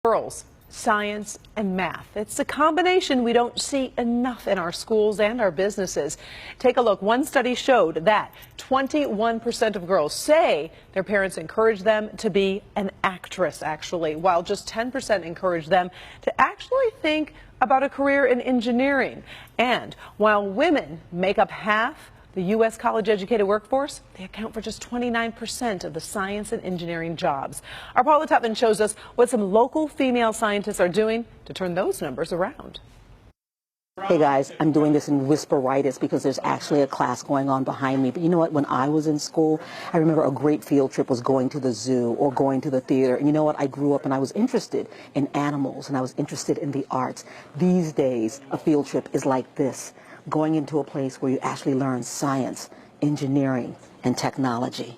Girls, science, and math. It's a combination we don't see enough in our schools and our businesses. Take a look. One study showed that 21% of girls say their parents encourage them to be an actress, actually, while just 10% encourage them to actually think about a career in engineering. And while women make up half the U.S. college-educated workforce, they account for just 29% of the science and engineering jobs. Our Paula Tutman shows us what some local female scientists are doing to turn those numbers around. Hey guys, I'm doing this in whisperitis because there's actually a class going on behind me. But you know what? When I was in school, I remember a great field trip was going to the zoo or going to the theater. And you know what? I grew up and I was interested in animals and I was interested in the arts. These days, a field trip is like this, going into a place where you actually learn science, engineering, and technology.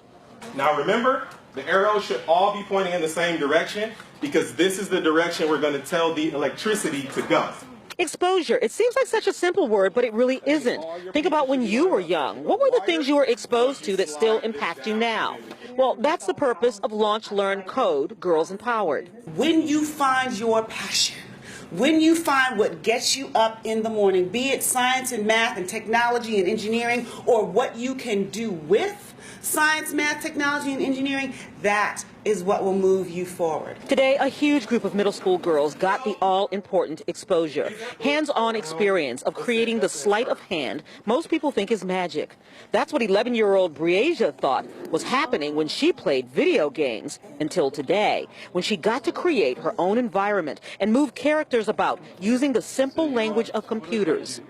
Now remember, the arrows should all be pointing in the same direction because this is the direction we're going to tell the electricity to go. Exposure. It seems like such a simple word, but it really isn't. Think about when you were young. What were the things you were exposed to that still impact you now? Well, that's the purpose of Launch, Learn, Code, Girls Empowered. When you find your passion, when you find what gets you up in the morning, be it science and math and technology and engineering, or what you can do with science, math, technology, and engineering, that is what will move you forward. Today, a huge group of middle school girls got the all-important exposure, hands-on experience of creating the sleight of hand most people think is magic. That's what 11-year-old Briasia thought was happening when she played video games until today, when she got to create her own environment and move characters about using the simple language of computers.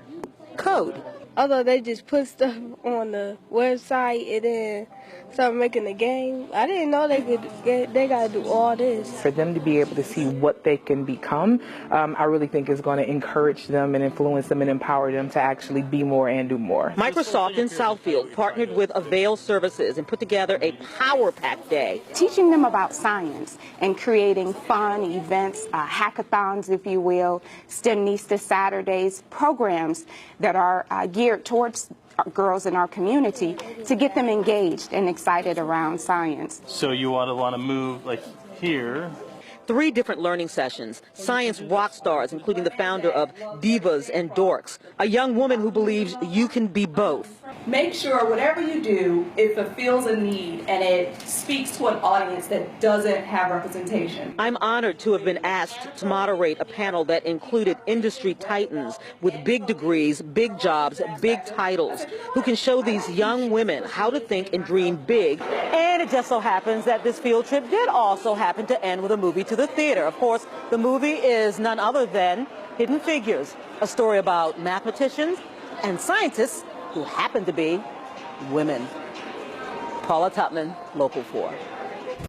Code. Although they just put stuff on the website and then start making the game, I didn't know they got to do all this. For them to be able to see what they can become, I really think is going to encourage them and influence them and empower them to actually be more and do more. Microsoft in Southfield partnered with Avail Services and put together a power-packed day. Teaching them about science and creating fun events, hackathons, if you will, STEMnista Saturdays, programs that are geared towards girls in our community to get them engaged and excited around science. So you want to move like here. 3 different learning sessions, science rock stars, including the founder of Divas and Dorks, a young woman who believes you can be both. Make sure whatever you do, it fulfills a need and it speaks to an audience that doesn't have representation. I'm honored to have been asked to moderate a panel that included industry titans with big degrees, big jobs, big titles, who can show these young women how to think and dream big. And it just so happens that this field trip did also happen to end with a movie to the theater. Of course, the movie is none other than Hidden Figures, a story about mathematicians and scientists who happen to be women. Paula Tutman, Local 4.